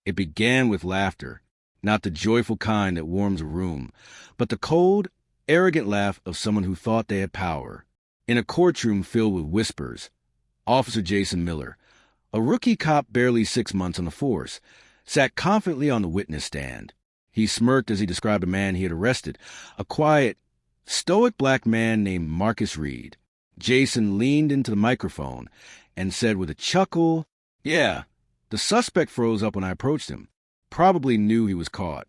It began with laughter, not the joyful kind that warms a room, but the cold, arrogant laugh of someone who thought they had power. In a courtroom filled with whispers, Officer Jason Miller, a rookie cop barely 6 months on the force, sat confidently on the witness stand. He smirked as he described a man he had arrested, a quiet, stoic black man named Marcus Reed. Jason leaned into the microphone and said with a chuckle, "Yeah, the suspect froze up when I approached him. Probably knew he was caught."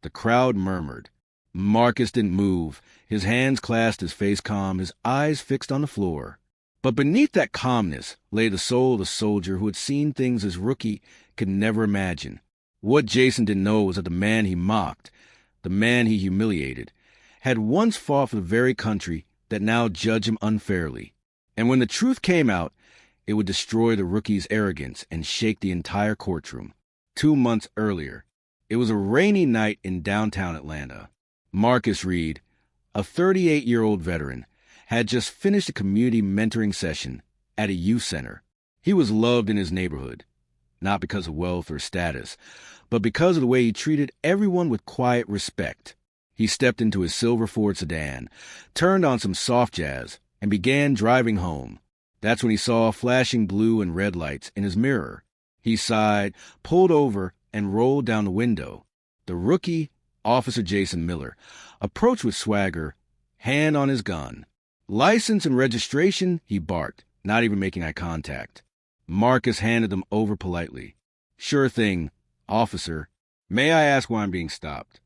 The crowd murmured. Marcus didn't move, his hands clasped, his face calm, his eyes fixed on the floor. But beneath that calmness lay the soul of the soldier who had seen things his rookie could never imagine. What Jason didn't know was that the man he mocked, the man he humiliated, had once fought for the very country that now judged him unfairly. And when the truth came out, it would destroy the rookie's arrogance and shake the entire courtroom. 2 months earlier, it was a rainy night in downtown Atlanta. Marcus Reed, a 38-year-old veteran, had just finished a community mentoring session at a youth center. He was loved in his neighborhood, not because of wealth or status, but because of the way he treated everyone with quiet respect. He stepped into his silver Ford sedan, turned on some soft jazz, and began driving home. That's when he saw flashing blue and red lights in his mirror. He sighed, pulled over, and rolled down the window. The rookie, Officer Jason Miller, approached with swagger, hand on his gun. "License and registration," he barked, not even making eye contact. Marcus handed them over politely. "Sure thing, officer. May I ask why I'm being stopped?"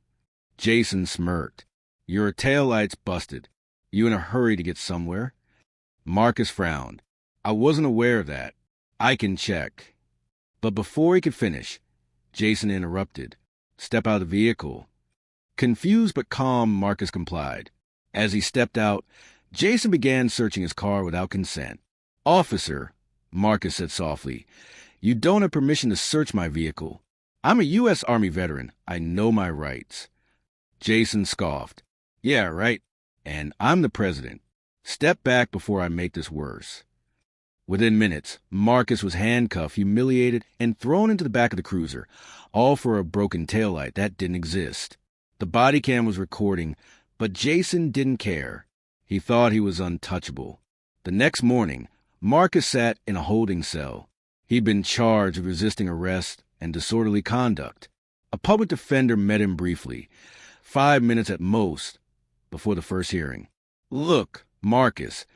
Jason smirked. "Your taillight's busted. You in a hurry to get somewhere?" Marcus frowned. "I wasn't aware of that. I can check." But before he could finish, Jason interrupted. "Step out of the vehicle." Confused but calm, Marcus complied. As he stepped out, Jason began searching his car without consent. "Officer," Marcus said softly, "you don't have permission to search my vehicle. I'm a U.S. Army veteran. I know my rights." Jason scoffed. "Yeah, right. And I'm the president. Step back before I make this worse." Within minutes, Marcus was handcuffed, humiliated, and thrown into the back of the cruiser, all for a broken taillight that didn't exist. The body cam was recording, but Jason didn't care. He thought he was untouchable. The next morning, Marcus sat in a holding cell. He'd been charged with resisting arrest and disorderly conduct. A public defender met him briefly, 5 minutes at most, before the first hearing. "Look, Marcus,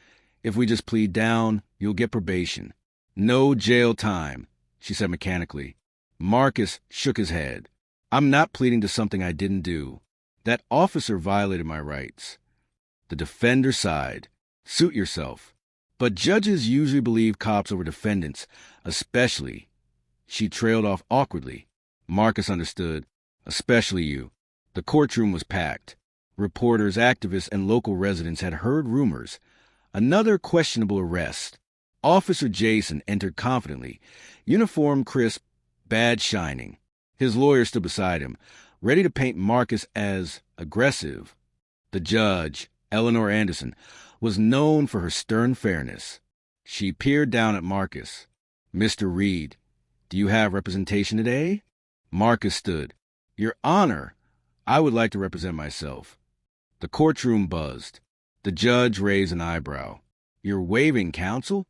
if we just plead down, you'll get probation. No jail time," she said mechanically. Marcus shook his head. "I'm not pleading to something I didn't do. That officer violated my rights." The defender sighed. "Suit yourself. But judges usually believe cops over defendants, especially." She trailed off awkwardly. Marcus understood. "Especially you." The courtroom was packed. Reporters, activists, and local residents had heard rumors. Another questionable arrest. Officer Jason entered confidently, uniform crisp, badge shining. His lawyer stood beside him, ready to paint Marcus as aggressive. The judge, Eleanor Anderson, was known for her stern fairness. She peered down at Marcus. "Mr. Reed, do you have representation today?" Marcus stood. "Your Honor, I would like to represent myself." The courtroom buzzed. The judge raised an eyebrow. "You're waiving counsel?"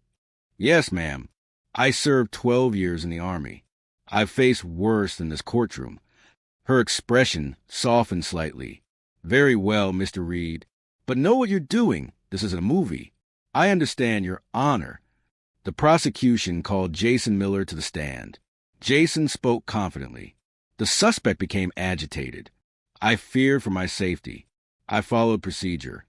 "Yes, ma'am. I served 12 years in the Army. I've faced worse than this courtroom." Her expression softened slightly. "Very well, Mr. Reed. But know what you're doing. This isn't a movie. I understand, Your Honor." The prosecution called Jason Miller to the stand. Jason spoke confidently. The suspect became agitated. "I feared for my safety. I followed procedure."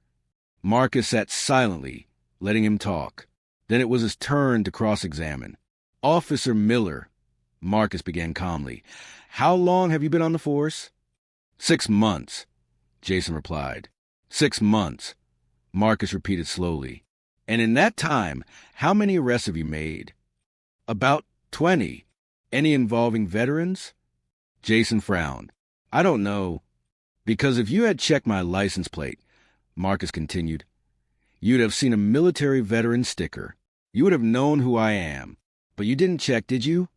Marcus sat silently, letting him talk. Then it was his turn to cross-examine. "Officer Miller," Marcus began calmly, "how long have you been on the force?" 6 months, Jason replied. 6 months, Marcus repeated slowly. "And in that time, how many arrests have you made?" "About 20. Any involving veterans?" Jason frowned. "I don't know. Because if you had checked my license plate," Marcus continued, "you'd have seen a military veteran sticker. You would have known who I am. But you didn't check, did you?"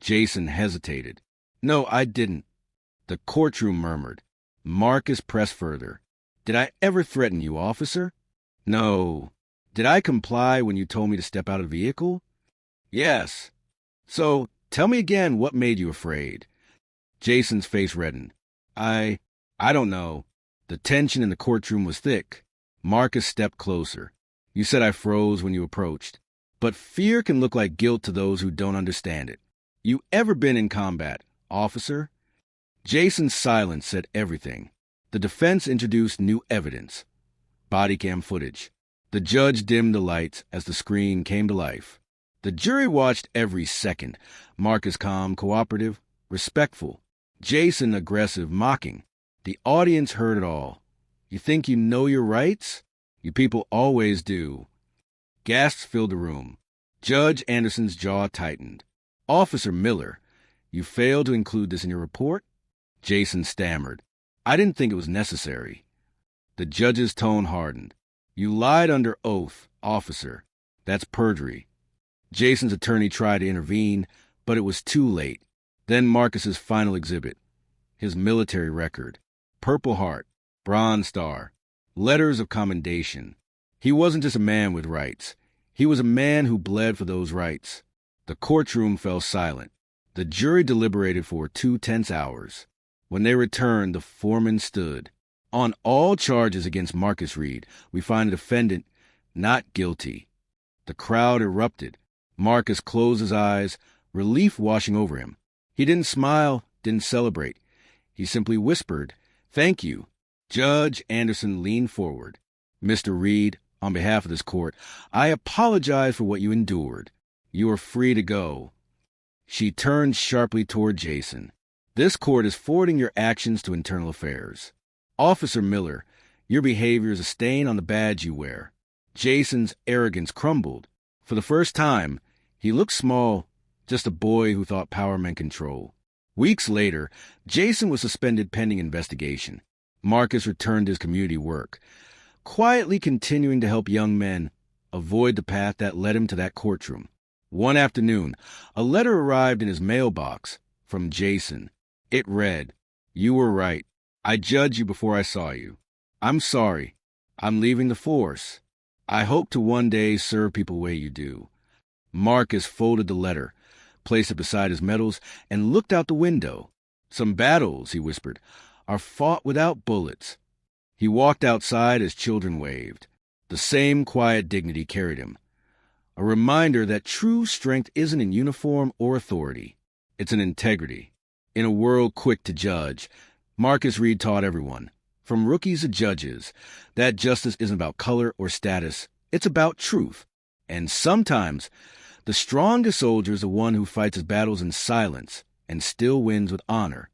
Jason hesitated. No, I didn't, the courtroom murmured. Marcus pressed further. Did I ever threaten you, officer? No. Did I comply when you told me to step out of the vehicle? Yes. So, tell me again what made you afraid. Jason's face reddened. I don't know. The tension in the courtroom was thick. Marcus stepped closer. You said I froze when you approached. But fear can look like guilt to those who don't understand it. You ever been in combat, officer? Jason's silence said everything. The defense introduced new evidence. Body cam footage. The judge dimmed the lights as the screen came to life. The jury watched every second. Marcus calm, cooperative, respectful. Jason aggressive, mocking. The audience heard it all. You think you know your rights? You people always do. Gasps filled the room. Judge Anderson's jaw tightened. Officer Miller, you failed to include this in your report? Jason stammered. I didn't think it was necessary. The judge's tone hardened. You lied under oath, officer. That's perjury. Jason's attorney tried to intervene, but it was too late. Then Marcus's final exhibit. His military record. Purple Heart, Bronze Star, letters of commendation. He wasn't just a man with rights. He was a man who bled for those rights. The courtroom fell silent. The jury deliberated for 2 tense hours. When they returned, the foreman stood. On all charges against Marcus Reed, we find the defendant not guilty. The crowd erupted. Marcus closed his eyes, relief washing over him. He didn't smile, didn't celebrate. He simply whispered, "Thank you." Judge Anderson leaned forward. "Mr. Reed, on behalf of this court, I apologize for what you endured. You are free to go." She turned sharply toward Jason. "This court is forwarding your actions to internal affairs. Officer Miller, your behavior is a stain on the badge you wear." Jason's arrogance crumbled. For the first time, he looked small, just a boy who thought power meant control. Weeks later, Jason was suspended pending investigation. Marcus returned to his community work, quietly continuing to help young men avoid the path that led him to that courtroom. One afternoon, a letter arrived in his mailbox from Jason. It read, "You were right. I judged you before I saw you. I'm sorry. I'm leaving the force. I hope to one day serve people the way you do." Marcus folded the letter, placed it beside his medals, and looked out the window. "Some battles," he whispered, "are fought without bullets." He walked outside as children waved. The same quiet dignity carried him. A reminder that true strength isn't in uniform or authority. It's in integrity. In a world quick to judge, Marcus Reed taught everyone, from rookies to judges, that justice isn't about color or status. It's about truth. And sometimes, the strongest soldier is the one who fights his battles in silence and still wins with honor.